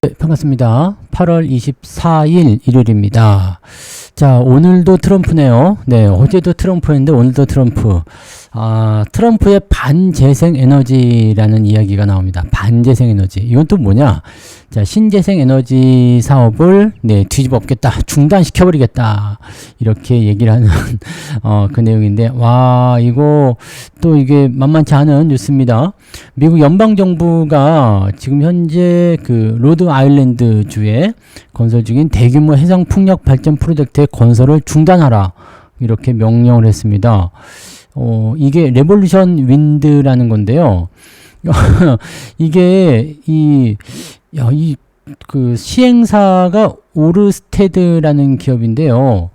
네, 반갑습니다. 8월 24일 일요일입니다. 자, 오늘도 트럼프네요. 네, 어제도 트럼프였는데 오늘도 트럼프. 트럼프의 반재생 에너지라는 이야기가 나옵니다. 반재생 에너지. 이건 또 뭐냐? 자, 신재생 에너지 사업을 뒤집어 엎겠다. 중단시켜버리겠다. 이렇게 얘기를 하는 그 내용인데, 와, 이거 또 이게 만만치 않은 뉴스입니다. 미국 연방정부가 지금 현재 그 로드 아일랜드 주에 건설 중인 대규모 해상 풍력 발전 프로젝트의 건설을 중단하라. 이렇게 명령을 했습니다. 이게 레볼루션 윈드라는 건데요. 이게 그 시행사가 오르스테드라는 기업인데요.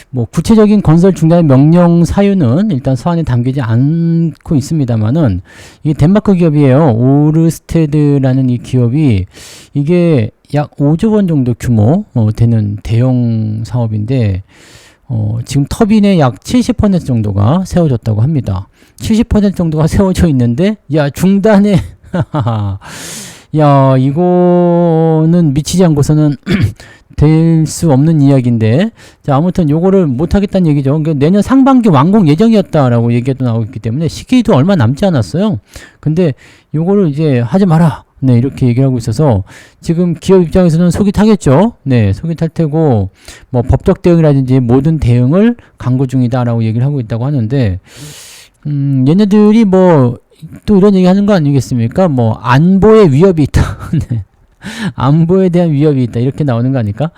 뭐 구체적인 건설 중단의 명령 사유는 일단 서한에 담기지 않고 있습니다만은 이게 덴마크 기업이에요. 오르스테드라는 이 기업이 이게 약 5조 원 정도 규모 되는 대형 사업인데 지금 터빈의 약 70% 정도가 세워졌다고 합니다. 70% 정도가 세워져 있는데 중단에 이거는 미치지 않고서는 될 수 없는 이야기인데, 자, 아무튼 요거를 못하겠다는 얘기죠. 그러니까 내년 상반기 완공 예정이었다라고 얘기도 나오고 있기 때문에 시기도 얼마 남지 않았어요. 근데 요거를 이제 하지 마라. 네, 이렇게 얘기를 하고 있어서 지금 기업 입장에서는 속이 타겠죠. 네, 속이 탈 테고, 뭐 법적 대응이라든지 모든 대응을 강구 중이다라고 얘기를 하고 있다고 하는데, 얘네들이 뭐 또 이런 얘기 하는 거 아니겠습니까? 뭐 안보에 위협이 있다. 네. 안보에 대한 위협이 있다. 이렇게 나오는 거 아닐까?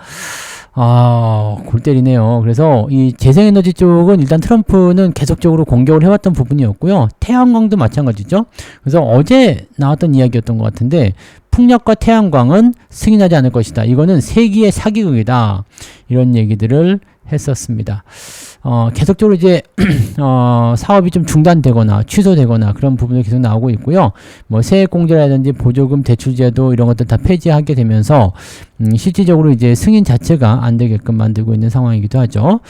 골 때리네요. 그래서 이 재생에너지 쪽은 일단 트럼프는 계속적으로 공격을 해왔던 부분이었고요. 태양광도 마찬가지죠. 그래서 어제 나왔던 이야기였던 것 같은데, 풍력과 태양광은 승인하지 않을 것이다. 이거는 세기의 사기극이다. 이런 얘기들을 했었습니다. 계속적으로 이제 사업이 좀 중단되거나 취소되거나 그런 부분이 계속 나오고 있고요. 뭐 세액공제라든지 보조금 대출제도 이런 것들 다 폐지하게 되면서 실질적으로 이제 승인 자체가 안 되게끔 만들고 있는 상황이기도 하죠.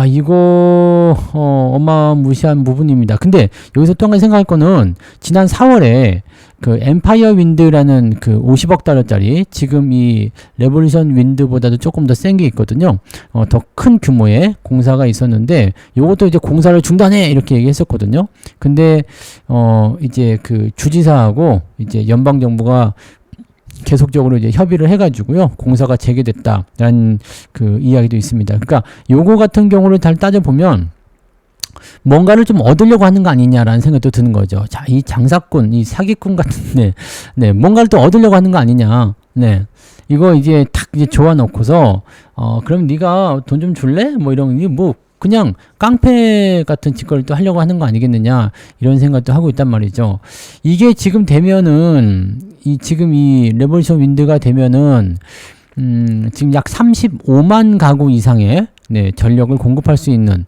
이거 어마무시한 부분입니다. 근데 여기서 또 한 가지 생각할 거는 지난 4월에 그 엠파이어 윈드라는 그 50억 달러짜리 지금 이 레볼루션 윈드보다도 조금 더 센 게 있거든요. 더 큰 규모의 공사가 있었는데 요것도 이제 공사를 중단해 이렇게 얘기했었거든요. 근데 이제 그 주지사하고 이제 연방 정부가 계속적으로 이제 협의를 해가지고요, 공사가 재개됐다라는 그 이야기도 있습니다. 그러니까 요거 같은 경우를 잘 따져보면 뭔가를 좀 얻으려고 하는 거 아니냐라는 생각도 드는 거죠. 자, 이 장사꾼, 이 사기꾼 같은데, 네, 뭔가를 또 얻으려고 하는 거 아니냐. 네, 이거 이제 탁 이제 조아놓고서, 그럼 네가 돈 좀 줄래? 뭐 이런, 뭐 그냥 깡패 같은 짓거리를 또 하려고 하는 거 아니겠느냐, 이런 생각도 하고 있단 말이죠. 이게 지금 되면은 지금 이 레볼루션 윈드가 되면은 지금 약 35만 가구 이상의 전력을 공급할 수 있는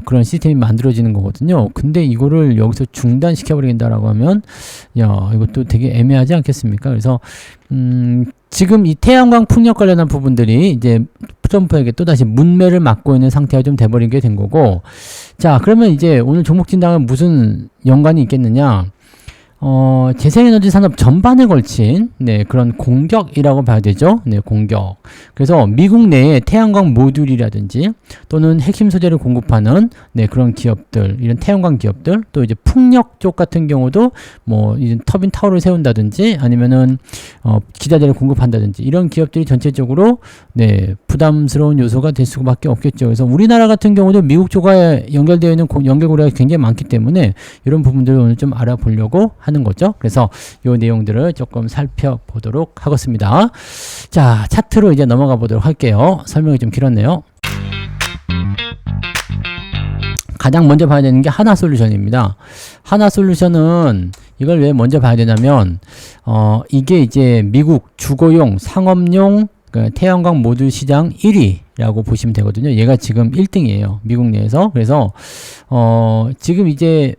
그런 시스템이 만들어지는 거거든요. 근데 이거를 여기서 중단시켜버린다라고 하면 이것도 되게 애매하지 않겠습니까? 그래서 지금 이 태양광 풍력 관련한 부분들이 이제 트럼프에게 또다시 문매를 맞고 있는 상태가 좀 돼버리게 된 거고, 자, 그러면 이제 오늘 종목 진단은 무슨 연관이 있겠느냐? 재생에너지 산업 전반에 걸친 그런 공격이라고 봐야 되죠. 공격. 그래서 미국 내에 태양광 모듈이라든지 또는 핵심 소재를 공급하는 그런 기업들, 이런 태양광 기업들, 또 이제 풍력 쪽 같은 경우도 뭐 이제 터빈 타워를 세운다든지 아니면은 기자재를 공급한다든지 이런 기업들이 전체적으로 부담스러운 요소가 될 수밖에 없겠죠. 그래서 우리나라 같은 경우도 미국 쪽과 연결되어 있는 연결고리가 굉장히 많기 때문에 이런 부분들을 오늘 좀 알아보려고 하는 거죠. 그래서 요 내용들을 조금 살펴보도록 하겠습니다. 자, 차트로 이제 넘어가 보도록 할게요. 설명이 좀 길었네요. 가장 먼저 봐야 되는 게 하나솔루션입니다. 하나솔루션은 이걸 왜 먼저 봐야 되냐면 이게 이제 미국 주거용 상업용 태양광 모듈 시장 1위라고 보시면 되거든요. 얘가 지금 1등이에요. 미국 내에서. 그래서 지금 이제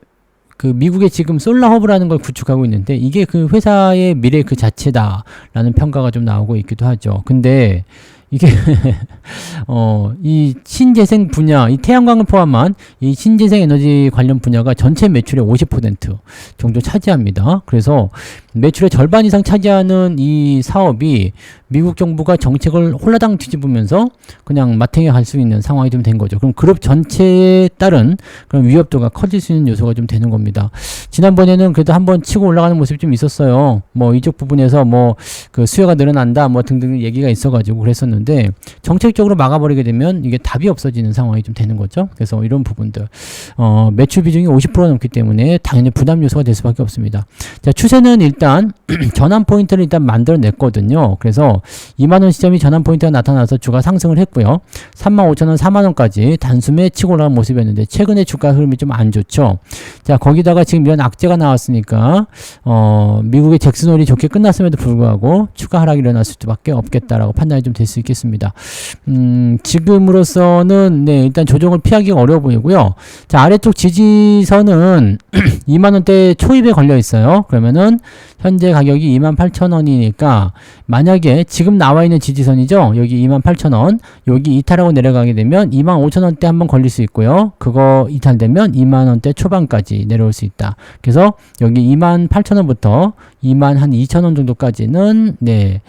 그 미국의 지금 솔라허브라는 걸 구축하고 있는데 이게 그 회사의 미래 그 자체다라는 평가가 좀 나오고 있기도 하죠. 근데 이게 이 신재생 분야, 이 태양광을 포함한 이 신재생 에너지 관련 분야가 전체 매출의 50% 정도 차지합니다. 그래서 매출의 절반 이상 차지하는 이 사업이 미국 정부가 정책을 홀라당 뒤집으면서 그냥 마탱이 갈 수 있는 상황이 좀 된 거죠. 그럼 그룹 전체에 따른 그런 위협도가 커질 수 있는 요소가 좀 되는 겁니다. 지난번에는 그래도 한번 치고 올라가는 모습이 좀 있었어요. 뭐 이쪽 부분에서 뭐 그 수요가 늘어난다 뭐 등등 얘기가 있어가지고 그랬었는데 정책적으로 막아버리게 되면 이게 답이 없어지는 상황이 좀 되는 거죠. 그래서 이런 부분들 매출 비중이 50% 넘기 때문에 당연히 부담 요소가 될 수밖에 없습니다. 자, 추세는 일단 전환 포인트를 일단 만들어냈거든요. 그래서 2만원 시점이 전환 포인트가 나타나서 주가 상승을 했고요. 35,000원, 4만원까지 단숨에 치고 올라간 모습이었는데 최근에 주가 흐름이 좀 안 좋죠. 자, 거기다가 지금 이런 악재가 나왔으니까 미국의 잭슨홀이 좋게 끝났음에도 불구하고 추가 하락이 일어날 수밖에 없겠다라고 판단이 좀 될 수 있겠습니다. 지금으로서는 네, 일단 조정을 피하기가 어려워 보이고요. 자, 아래쪽 지지선은 2만원대 초입에 걸려 있어요. 그러면은 현재 가격이 28,000원이니까 만약에 지금 나와 있는 지지선이죠. 여기 28,000원, 여기 이탈하고 내려가게 되면 25,000원대 한번 걸릴 수 있고요. 그거 이탈되면 2만원대 초반까지 내려올 수 있다. 그래서 여기 28,000원부터 22,000원 정도까지는 네,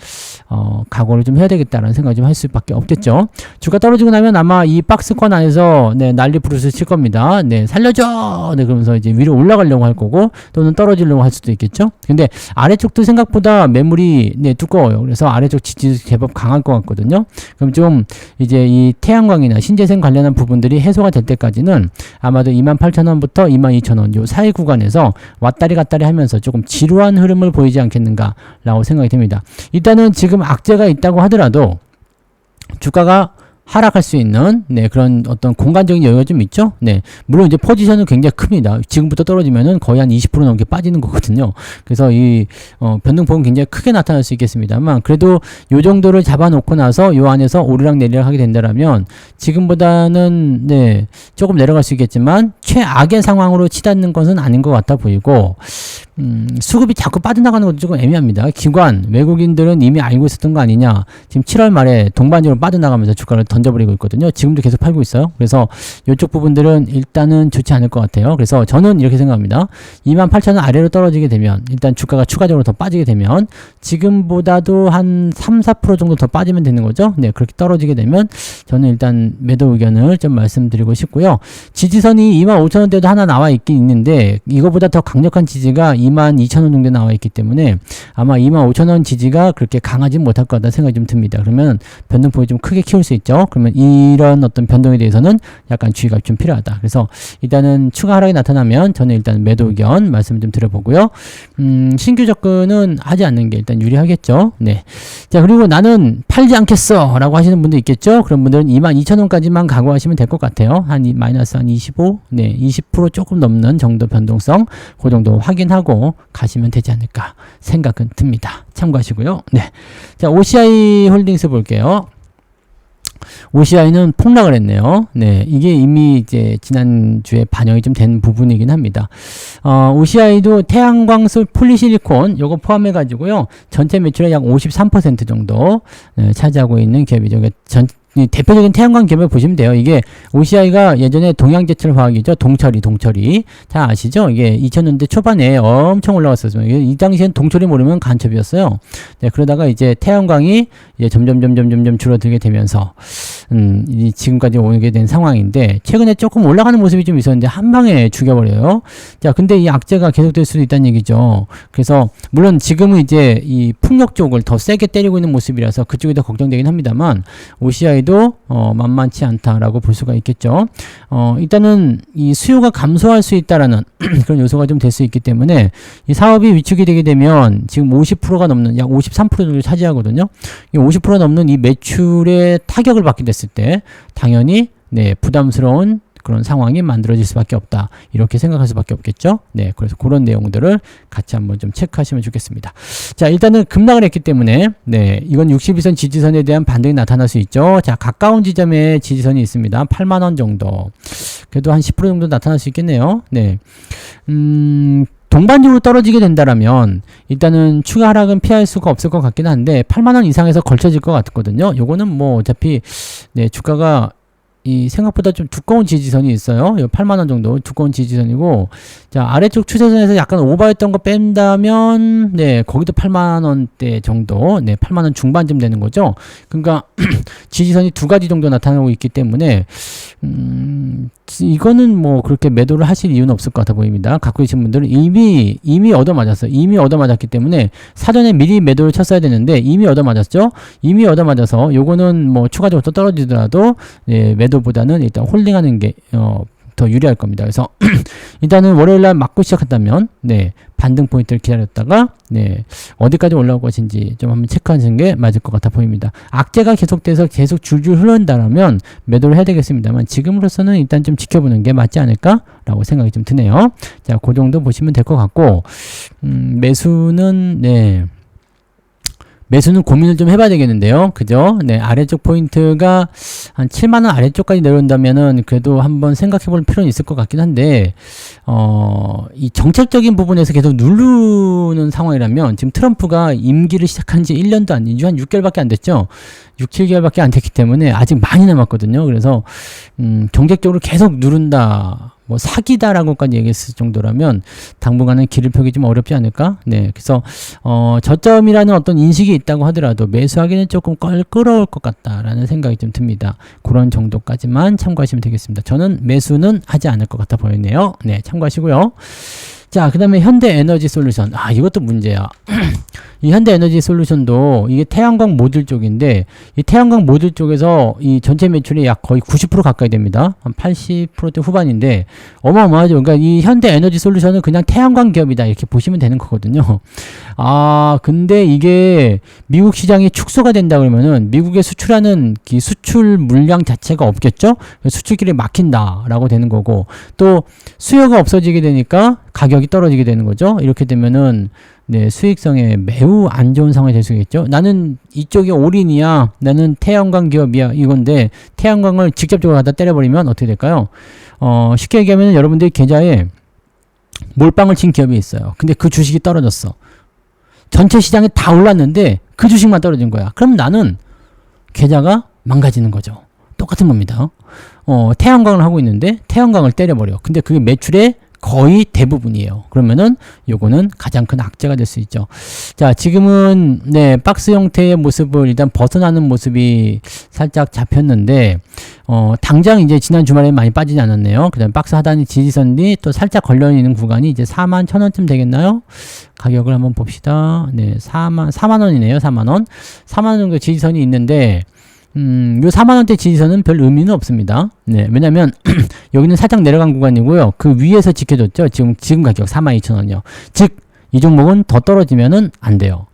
각오를 좀 해야 되겠다라는 생각을 좀 할 수밖에 없겠죠. 주가 떨어지고 나면 아마 이 박스권 안에서 네, 난리 부르스 칠 겁니다. 네, 살려줘! 네, 그러면서 이제 위로 올라가려고 할 거고 또는 떨어지려고 할 수도 있겠죠. 근데 아래쪽도 생각보다 매물이 네, 두꺼워요. 그래서 아래쪽 지지도 제법 강할 것 같거든요. 그럼 좀 이제 이 태양광이나 신재생 관련한 부분들이 해소가 될 때까지는 아마도 28,000원부터 22,000원 요 사이 구간에서 왔다리 갔다리 하면서 조금 지루한 흐름을 보이지 않겠는가라고 생각이 됩니다. 일단은 지금 악재가 있다고 하더라도 주가가 하락할 수 있는 네, 그런 어떤 공간적인 여유가 좀 있죠. 네, 물론 이제 포지션은 굉장히 큽니다. 지금부터 떨어지면은 거의 한 20% 넘게 빠지는 거거든요. 그래서 이 변동폭은 굉장히 크게 나타날 수 있겠습니다만 그래도 요 정도를 잡아놓고 나서 요 안에서 오르락 내리락 하게 된다라면 지금보다는 네, 조금 내려갈 수 있겠지만 최악의 상황으로 치닫는 것은 아닌 것 같아 보이고 수급이 자꾸 빠져나가는 것도 조금 애매합니다. 기관, 외국인들은 이미 알고 있었던 거 아니냐. 지금 7월 말에 동반적으로 빠져나가면서 주가를 던져버리고 있거든요. 지금도 계속 팔고 있어요. 그래서 이쪽 부분들은 일단은 좋지 않을 것 같아요. 그래서 저는 이렇게 생각합니다. 28,000원 아래로 떨어지게 되면 일단 주가가 추가적으로 더 빠지게 되면 지금보다도 한 3, 4% 정도 더 빠지면 되는 거죠. 네, 그렇게 떨어지게 되면 저는 일단 매도 의견을 좀 말씀드리고 싶고요. 지지선이 25,000원대도 하나 나와 있긴 있는데 이거보다 더 강력한 지지가 22,000원 정도 나와 있기 때문에 아마 25,000원 지지가 그렇게 강하지 못할 것 같다는 생각이 좀 듭니다. 그러면 변동폭이 좀 크게 키울 수 있죠. 그러면 이런 어떤 변동에 대해서는 약간 주의가 좀 필요하다. 그래서 일단은 추가 하락이 나타나면 저는 일단 매도 의견 말씀 좀 드려보고요. 신규 접근은 하지 않는 게 일단 유리하겠죠. 네. 자, 그리고 나는 팔지 않겠어 라고 하시는 분도 있겠죠. 그런 분들은 22,000원까지만 각오하시면 될 것 같아요. 마이너스 한 25, 네, 20% 조금 넘는 정도 변동성 그 정도 확인하고 가시면 되지 않을까 생각은 듭니다. 참고하시고요. 네. 자, OCI 홀딩스 볼게요. OCI는 폭락을 했네요. 네, 이게 이미 이제 지난주에 반영이 좀 된 부분이긴 합니다. OCI도 태양광 폴리실리콘 요거 포함해 가지고요. 전체 매출의 약 53% 정도 네, 차지하고 있는 기업이죠. 이 대표적인 태양광 기업을 보시면 돼요. 이게 OCI가 예전에 동양제철 화학이죠. 동철이. 잘 아시죠? 이게 2000년대 초반에 엄청 올라갔었어요. 이 당시엔 동철이 모르면 간첩이었어요. 네, 그러다가 이제 태양광이 이제 점점 줄어들게 되면서, 지금까지 오게 된 상황인데, 최근에 조금 올라가는 모습이 좀 있었는데, 한 방에 죽여버려요. 자, 근데 이 악재가 계속될 수도 있다는 얘기죠. 그래서, 물론 지금은 이제 이 풍력 쪽을 더 세게 때리고 있는 모습이라서 그쪽이 더 걱정되긴 합니다만, OCI 도 만만치 않다라고 볼 수가 있겠죠. 일단은 이 수요가 감소할 수 있다라는 그런 요소가 좀 될 수 있기 때문에 이 사업이 위축이 되게 되면 지금 50%가 넘는 약 53% 정도 차지하거든요. 이 50% 넘는 이 매출의 타격을 받게 됐을 때 당연히 네, 부담스러운 그런 상황이 만들어질 수밖에 없다. 이렇게 생각할 수밖에 없겠죠. 네, 그래서 그런 내용들을 같이 한번 좀 체크하시면 좋겠습니다. 자, 일단은 급락을 했기 때문에 네, 이건 62선 지지선에 대한 반등이 나타날 수 있죠. 자, 가까운 지점에 지지선이 있습니다. 8만원 정도. 그래도 한 10% 정도 나타날 수 있겠네요. 네. 동반적으로 떨어지게 된다라면 일단은 추가 하락은 피할 수가 없을 것 같긴 한데 8만원 이상에서 걸쳐질 것 같거든요. 요거는 뭐 어차피 네, 주가가 이 생각보다 좀 두꺼운 지지선이 있어요. 8만원 정도 두꺼운 지지선이고, 자, 아래쪽 추세선에서 약간 오버했던 거 뺀다면, 네, 거기도 8만원대 정도, 네, 8만원 중반쯤 되는 거죠. 그러니까, 지지선이 두 가지 정도 나타나고 있기 때문에, 이거는 뭐 그렇게 매도를 하실 이유는 없을 것 같아 보입니다. 갖고 계신 분들은 이미 얻어맞았어요. 이미 얻어맞았기 때문에 사전에 미리 매도를 쳤어야 되는데 이미 얻어맞았죠. 이미 얻어맞아서 요거는 뭐 추가적으로 또 떨어지더라도 예, 매도보다는 일단 홀딩하는 게 더 유리할 겁니다. 그래서 일단은 월요일날 맞고 시작한다면 네, 반등 포인트를 기다렸다가 네, 어디까지 올라올 것인지 좀 한번 체크하시는 게 맞을 것 같아 보입니다. 악재가 계속돼서 계속 줄줄 흐른다면 매도를 해야 되겠습니다만 지금으로서는 일단 좀 지켜보는 게 맞지 않을까라고 생각이 좀 드네요. 자, 그 정도 보시면 될 것 같고 매수는 네. 매수는 고민을 좀 해봐야 되겠는데요. 그죠? 네, 아래쪽 포인트가 한 7만원 아래쪽까지 내려온다면은 그래도 한번 생각해 볼 필요는 있을 것 같긴 한데, 이 정책적인 부분에서 계속 누르는 상황이라면 지금 트럼프가 임기를 시작한 지 1년도 한 6개월밖에 안 됐죠? 6, 7개월밖에 안 됐기 때문에 아직 많이 남았거든요. 그래서, 정책적으로 계속 누른다. 뭐 사기다라고까지 얘기했을 정도라면 당분간은 길을 펴기 좀 어렵지 않을까? 네, 그래서 저점이라는 어떤 인식이 있다고 하더라도 매수하기는 조금 껄끄러울 것 같다라는 생각이 좀 듭니다. 그런 정도까지만 참고하시면 되겠습니다. 저는 매수는 하지 않을 것 같아 보이네요. 네, 참고하시고요. 자, 그 다음에 현대에너지솔루션. 아, 이것도 문제야. 이 현대에너지솔루션도 이게 태양광 모듈 쪽인데 이 태양광 모듈 쪽에서 이 전체 매출이 약 거의 90% 가까이 됩니다. 한 80%대 후반인데 어마어마하죠. 그러니까 이 현대에너지솔루션은 그냥 태양광 기업이다 이렇게 보시면 되는 거거든요. 아, 근데 이게 미국 시장이 축소가 된다 그러면은 미국에 수출하는 이 수출 물량 자체가 없겠죠? 수출길이 막힌다라고 되는 거고 또 수요가 없어지게 되니까 가격이 떨어지게 되는 거죠. 이렇게 되면은 네, 수익성에 매우 안 좋은 상황이 될 수 있겠죠. 나는 이쪽이 올인이야. 나는 태양광 기업이야. 이건데 태양광을 직접적으로 갖다 때려버리면 어떻게 될까요? 쉽게 얘기하면 여러분들이 계좌에 몰빵을 친 기업이 있어요. 근데 그 주식이 떨어졌어. 전체 시장에 다 올랐는데 그 주식만 떨어진 거야. 그럼 나는 계좌가 망가지는 거죠. 똑같은 겁니다. 태양광을 하고 있는데 태양광을 때려버려. 근데 그게 매출의 거의 대부분이에요. 그러면은 요거는 가장 큰 악재가 될 수 있죠. 자, 지금은 네, 박스 형태의 모습을 일단 벗어나는 모습이 살짝 잡혔는데 당장 이제 지난 주말에 많이 빠지지 않았네요. 그다음 박스 하단이 지지선이 또 살짝 걸려 있는 구간이 이제 41,000원쯤 되겠나요? 가격을 한번 봅시다. 네, 4만 원이네요. 4만 원. 4만 원 정도 지지선이 있는데 요 4만원대 지지선은 별 의미는 없습니다. 네, 왜냐면, 여기는 살짝 내려간 구간이고요. 그 위에서 지켜줬죠. 지금 가격 42,000원이요. 즉, 이 종목은 더 떨어지면은 안 돼요.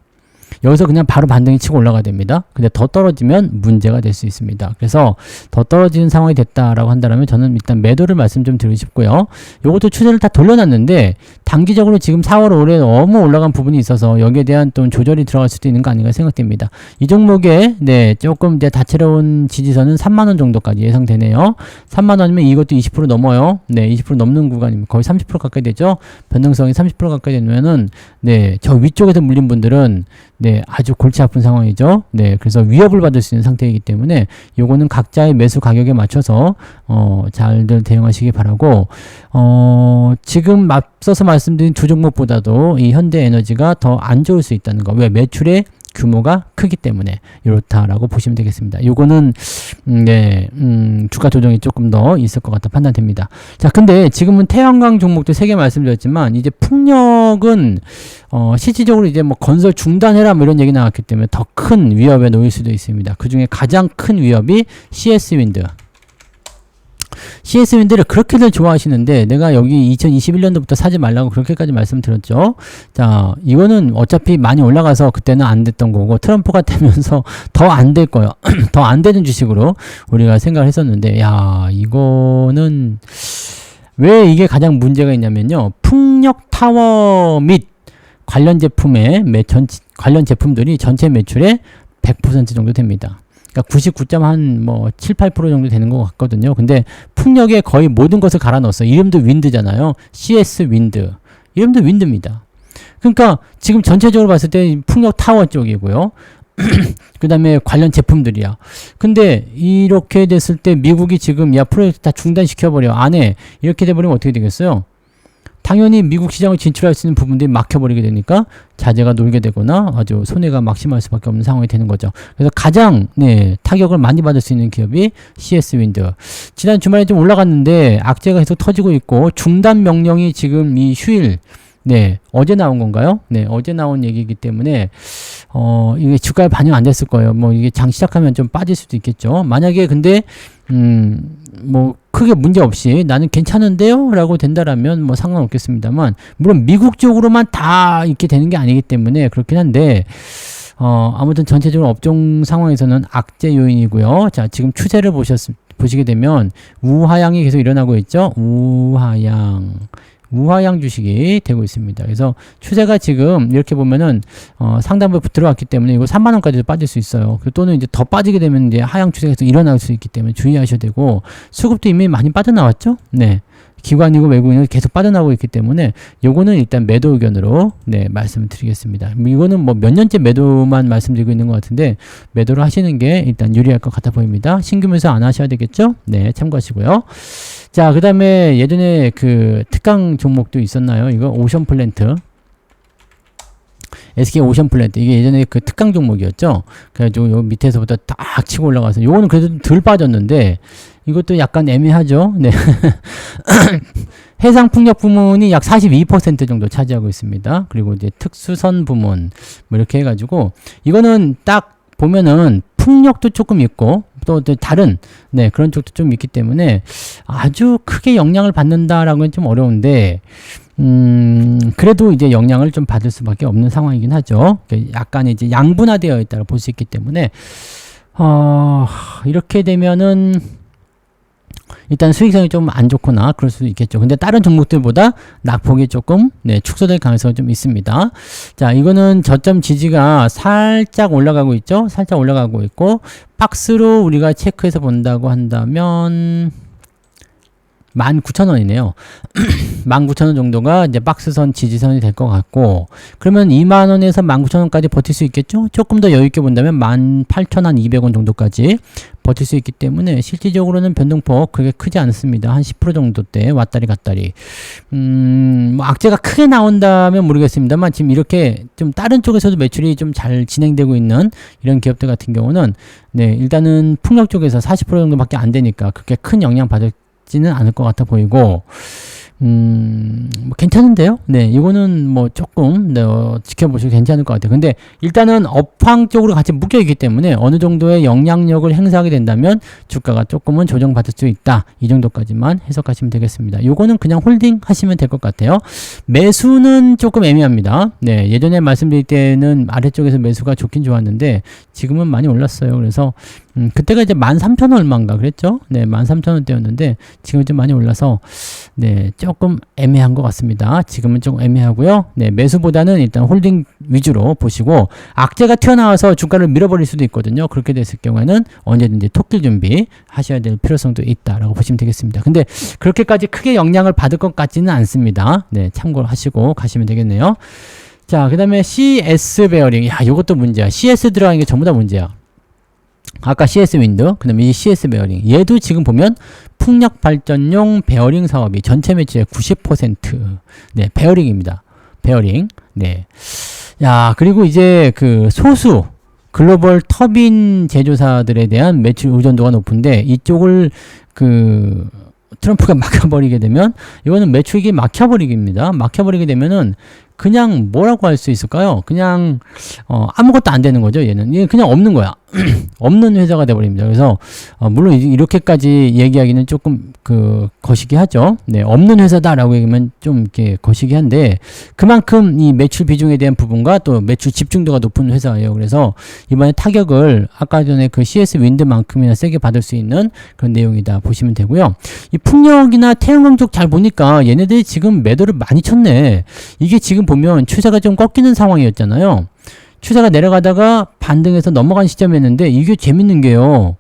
여기서 그냥 바로 반등이 치고 올라가야 됩니다. 근데 더 떨어지면 문제가 될 수 있습니다. 그래서 더 떨어지는 상황이 됐다라고 한다면 저는 일단 매도를 말씀 좀 드리고 싶고요. 요것도 추세를 다 돌려놨는데 단기적으로 지금 4월 5월에 너무 올라간 부분이 있어서 여기에 대한 또 조절이 들어갈 수도 있는 거 아닌가 생각됩니다. 이 종목에 네, 조금 이제 다채로운 지지선은 3만원 정도까지 예상되네요. 3만원이면 이것도 20% 넘어요. 네, 20% 넘는 구간이면 거의 30% 가까이 되죠. 변동성이 30% 가까이 되면은 네, 저 위쪽에서 물린 분들은 네, 아주 골치 아픈 상황이죠. 네, 그래서 위협을 받을 수 있는 상태이기 때문에 요거는 각자의 매수 가격에 맞춰서 잘들 대응하시기 바라고 지금 앞서서 말씀드린 두 종목보다도 이 현대에너지가 더 안 좋을 수 있다는 거. 왜? 매출의 규모가 크기 때문에 이렇다라고 보시면 되겠습니다. 요거는 네, 주가 조정이 조금 더 있을 것 같다 판단됩니다. 자, 근데 지금은 태양광 종목도 3개 말씀드렸지만 이제 풍력은 실질적으로 이제 뭐 건설 중단해라 뭐 이런 얘기 나왔기 때문에 더 큰 위협에 놓일 수도 있습니다. 그 중에 가장 큰 위협이 CS 윈드. CS 윈드를 그렇게들 좋아하시는데 내가 여기 2021년도부터 사지 말라고 그렇게까지 말씀드렸죠. 자, 이거는 어차피 많이 올라가서 그때는 안 됐던 거고 트럼프가 되면서 더 안 될 거예요. 더 안 되는 주식으로 우리가 생각을 했었는데 야, 이거는 왜 이게 가장 문제가 있냐면요. 풍력 타워 및 관련 제품의 관련 제품들이 전체 매출의 100% 정도 됩니다. 그러니까 99.7, 8% 정도 되는 것 같거든요. 근데 풍력에 거의 모든 것을 갈아 넣었어요. 이름도 윈드잖아요. CS 윈드. 이러면 윈드입니다. 그러니까 지금 전체적으로 봤을 때 풍력 타워 쪽이고요. 그 다음에 관련 제품들이야. 근데 이렇게 됐을 때 미국이 지금 야 프로젝트 다 중단시켜버려 안 해. 이렇게 돼버리면 어떻게 되겠어요? 당연히 미국 시장을 진출할 수 있는 부분들이 막혀버리게 되니까 자재가 놀게 되거나 아주 손해가 막심할 수밖에 없는 상황이 되는 거죠. 그래서 가장 타격을 많이 받을 수 있는 기업이 CS 윈드. 지난 주말에 좀 올라갔는데 악재가 계속 터지고 있고 중단 명령이 지금 이 휴일 어제 나온 건가요? 어제 나온 얘기이기 때문에 이게 주가에 반영 안 됐을 거예요. 뭐 이게 장 시작하면 좀 빠질 수도 있겠죠. 만약에 근데 뭐 크게 문제 없이 나는 괜찮은데요? 라고 된다라면 뭐 상관없겠습니다만 물론 미국 쪽으로만 다 이렇게 되는 게 아니기 때문에 그렇긴 한데 아무튼 전체적으로 업종 상황에서는 악재 요인이고요. 자, 지금 추세를 보시게 되면 우하향이 계속 일어나고 있죠. 우하향 주식이 되고 있습니다. 그래서 추세가 지금 이렇게 보면은 상단부에 들어왔기 때문에 이거 3만원까지도 빠질 수 있어요. 또는 이제 더 빠지게 되면 이제 하향 추세가 계속 일어날 수 있기 때문에 주의하셔야 되고 수급도 이미 많이 빠져나왔죠. 기관이고 외국인은 계속 빠져나오고 있기 때문에 요거는 일단 매도 의견으로 말씀을 드리겠습니다. 이거는 뭐 몇 년째 매도만 말씀드리고 있는 것 같은데 매도를 하시는 게 일단 유리할 것 같아 보입니다. 신규 매수 안 하셔야 되겠죠? 참고하시고요. 자, 그 다음에 예전에 그 특강 종목도 있었나요? 이거 오션 플랜트. SK 오션 플랜트. 이게 예전에 그 특강 종목이었죠? 그래가지고 요 밑에서부터 딱 치고 올라가서 요거는 그래도 덜 빠졌는데 이것도 약간 애매하죠? 해상 풍력 부문이 약 42% 정도 차지하고 있습니다. 그리고 이제 특수선 부문 뭐 이렇게 해가지고 이거는 딱 보면은 풍력도 조금 있고 또 다른 그런 쪽도 좀 있기 때문에 아주 크게 영향을 받는다라고는 좀 어려운데 그래도 이제 영향을 좀 받을 수밖에 없는 상황이긴 하죠. 약간 이제 양분화되어 있다고 볼 수 있기 때문에 이렇게 되면은 일단 수익성이 좀 안 좋거나 그럴 수도 있겠죠. 근데 다른 종목들보다 낙폭이 조금 축소될 가능성이 좀 있습니다. 자, 이거는 저점 지지가 살짝 올라가고 있죠. 살짝 올라가고 있고 박스로 우리가 체크해서 본다고 한다면 19,000원이네요. 19,000원 정도가 이제 박스선 지지선이 될 것 같고 그러면 20,000원에서 19,000원까지 버틸 수 있겠죠? 조금 더 여유있게 본다면 18,200원 정도까지 버틸 수 있기 때문에 실질적으로는 변동폭 그게 크지 않습니다. 한 10% 정도대 왔다리 갔다리. 뭐 악재가 크게 나온다면 모르겠습니다만 지금 이렇게 좀 다른 쪽에서도 매출이 좀 잘 진행되고 있는 이런 기업들 같은 경우는 일단은 풍력 쪽에서 40% 정도밖에 안 되니까 그렇게 큰 영향 받지는 않을 것 같아 보이고 뭐 괜찮은데요? 이거는 뭐 조금 지켜보시고 괜찮을 것 같아요. 근데 일단은 업황 쪽으로 같이 묶여 있기 때문에 어느 정도의 영향력을 행사하게 된다면 주가가 조금은 조정받을 수 있다. 이 정도까지만 해석하시면 되겠습니다. 요거는 그냥 홀딩 하시면 될 것 같아요. 매수는 조금 애매합니다. 예전에 말씀드릴 때는 아래쪽에서 매수가 좋긴 좋았는데 지금은 많이 올랐어요. 그래서 그때가 이제 13,000원 얼마인가 그랬죠? 13,000원대였는데 지금 좀 많이 올라서 조금 애매한 것 같습니다. 지금은 좀 애매하고요. 매수보다는 일단 홀딩 위주로 보시고 악재가 튀어나와서 주가를 밀어버릴 수도 있거든요. 그렇게 됐을 경우에는 언제든지 톡길 준비 하셔야 될 필요성도 있다라고 보시면 되겠습니다. 근데 그렇게까지 크게 영향을 받을 것 같지는 않습니다. 참고를 하시고 가시면 되겠네요. 자, 그 다음에 CS 베어링. 야, 요것도 문제야. CS 들어가는 게 전부 다 문제야. 아까 CS 윈드, 그 다음에 이 CS 베어링. 얘도 지금 보면 풍력 발전용 베어링 사업이 전체 매출의 90%. 베어링입니다. 베어링. 야, 그리고 이제 그 소수 글로벌 터빈 제조사들에 대한 매출 의존도가 높은데 이쪽을 그 트럼프가 막혀버리게 되면 이거는 매출이 막혀버리기입니다. 막혀버리게 되면은 그냥 뭐라고 할 수 있을까요? 그냥 아무것도 안 되는 거죠. 얘는 그냥 없는 거야. 없는 회사가 돼버립니다. 그래서 물론 이렇게까지 얘기하기는 조금 그 거시기 하죠. 없는 회사다라고 얘기하면 좀 이렇게 거시기 한데 그만큼 이 매출 비중에 대한 부분과 또 매출 집중도가 높은 회사예요. 그래서 이번에 타격을 아까 전에 그 CS 윈드만큼이나 세게 받을 수 있는 그런 내용이다 보시면 되고요. 이 풍력이나 태양광 쪽 잘 보니까 얘네들이 지금 매도를 많이 쳤네. 이게 지금 보면 추세가 좀 꺾이는 상황이었잖아요. 추세가 내려가다가 반등해서 넘어간 시점이었는데 이게 재밌는 게요.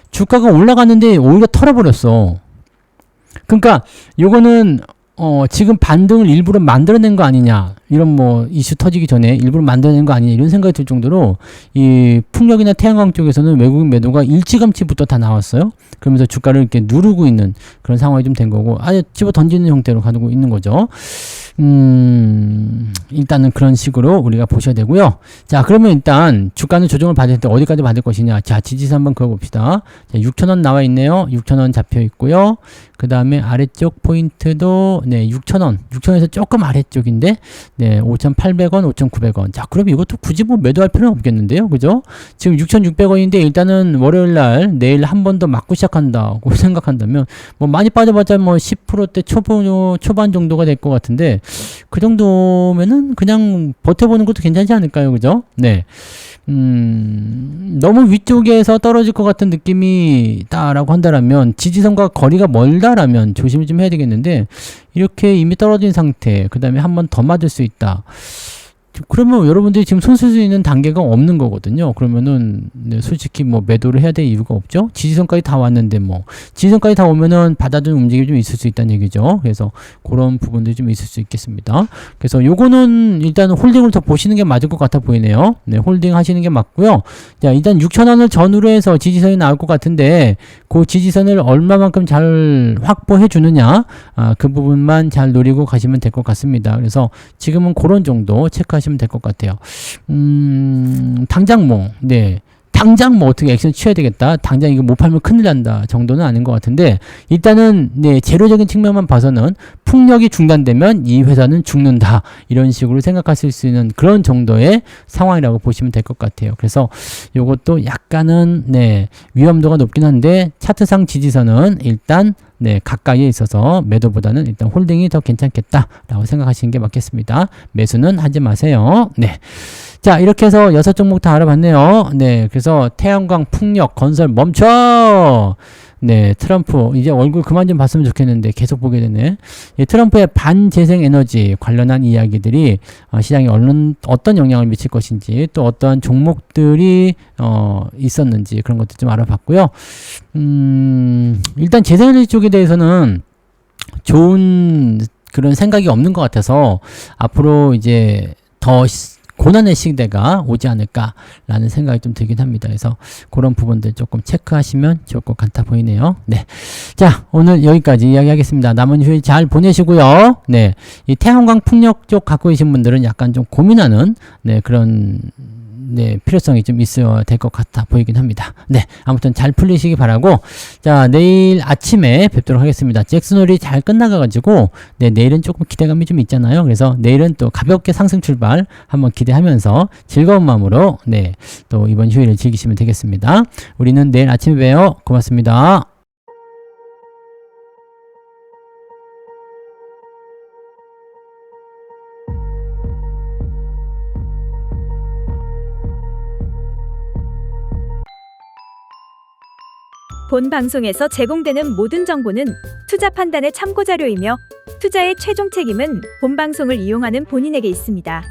주가가 올라갔는데 오히려 털어버렸어. 그러니까 요거는 지금 반등을 일부러 만들어낸 거 아니냐, 이런 뭐 이슈 터지기 전에 일부러 만들어낸 거 아니냐, 이런 생각이 들 정도로 이 풍력이나 태양광 쪽에서는 외국인 매도가 일찌감치부터 다 나왔어요. 그러면서 주가를 이렇게 누르고 있는 그런 상황이 좀 된 거고, 아예 집어 던지는 형태로 가지고 있는 거죠. 일단은 그런 식으로 우리가 보셔야 되고요. 자, 그러면 일단 주가는 조정을 받을 때 어디까지 받을 것이냐. 자, 지지선 한번 그어봅시다. 자, 6,000원 나와 있네요. 6,000원 잡혀 있고요. 그 다음에 아래쪽 포인트도, 네, 6,000원. 6,000원에서 조금 아래쪽인데, 네, 5,800원, 5,900원. 자, 그럼 이것도 굳이 뭐 매도할 필요는 없겠는데요. 그죠? 지금 6,600원인데 일단은 월요일 날, 내일 한 번 더 맞고 시작한다고 생각한다면, 뭐 많이 빠져봤자 뭐 10%대 초반 정도가 될 것 같은데, 그 정도면은 그냥 버텨보는 것도 괜찮지 않을까요? 그죠? 네. 너무 위쪽에서 떨어질 것 같은 느낌이 있다라고 한다라면, 지지선과 거리가 멀다라면 조심을 좀 해야 되겠는데, 이렇게 이미 떨어진 상태, 그 다음에 한 번 더 맞을 수 있다. 그러면 여러분들이 지금 손 쓸 수 있는 단계가 없는 거거든요. 그러면은 네, 솔직히 뭐 매도를 해야 될 이유가 없죠. 지지선까지 다 왔는데 뭐 지지선까지 다 오면은 받아주는 움직임이 좀 있을 수 있다는 얘기죠. 그래서 그런 부분들이 좀 있을 수 있겠습니다. 그래서 요거는 일단 홀딩을 더 보시는 게 맞을 것 같아 보이네요. 네, 홀딩 하시는 게 맞고요. 자, 일단 6,000원을 전후로 해서 지지선이 나올 것 같은데, 그 지지선을 얼마만큼 잘 확보해 주느냐, 그 부분만 잘 노리고 가시면 될 것 같습니다. 그래서 지금은 그런 정도 체크하시면 될 것 같아요. 당장 뭐, 네. 당장 뭐 어떻게 액션 취해야 되겠다, 당장 이거 못 팔면 큰일 난다 정도는 아닌 것 같은데, 일단은 네, 재료적인 측면만 봐서는 풍력이 중단되면 이 회사는 죽는다, 이런 식으로 생각하실 수 있는 그런 정도의 상황이라고 보시면 될 것 같아요. 그래서 요것도 약간은 네, 위험도가 높긴 한데, 차트상 지지선은 일단 네, 가까이에 있어서 매도보다는 일단 홀딩이 더 괜찮겠다라고 생각하시는 게 맞겠습니다. 매수는 하지 마세요. 네. 자, 이렇게 해서 6종목 다 알아봤네요. 네, 그래서 태양광, 풍력, 건설 멈춰! 네, 트럼프, 이제 얼굴 그만 좀 봤으면 좋겠는데 계속 보게 되네. 예, 트럼프의 반재생 에너지 관련한 이야기들이 시장에 어떤 영향을 미칠 것인지, 또 어떠한 종목들이 있었는지, 그런 것도 좀 알아봤고요. 일단 재생에너지 쪽에 대해서는 좋은 그런 생각이 없는 것 같아서, 앞으로 이제 더 고난의 시대가 오지 않을까라는 생각이 좀 들긴 합니다. 그래서 그런 부분들 조금 체크하시면 좋을 것 같아 보이네요. 네. 자, 오늘 여기까지 이야기하겠습니다. 남은 휴일 잘 보내시고요. 네. 이 태양광 풍력 쪽 갖고 계신 분들은 약간 좀 고민하는 네, 그런 네, 필요성이 좀 있어야 될 것 같아 보이긴 합니다. 네, 아무튼 잘 풀리시기 바라고, 자, 내일 아침에 뵙도록 하겠습니다. 잭슨홀이 잘 끝나가지고, 네, 내일은 조금 기대감이 좀 있잖아요. 그래서 내일은 또 가볍게 상승 출발 한번 기대하면서 즐거운 마음으로, 네, 또 이번 휴일을 즐기시면 되겠습니다. 우리는 내일 아침에 봬요. 고맙습니다. 본 방송에서 제공되는 모든 정보는 투자 판단의 참고 자료이며, 투자의 최종 책임은 본 방송을 이용하는 본인에게 있습니다.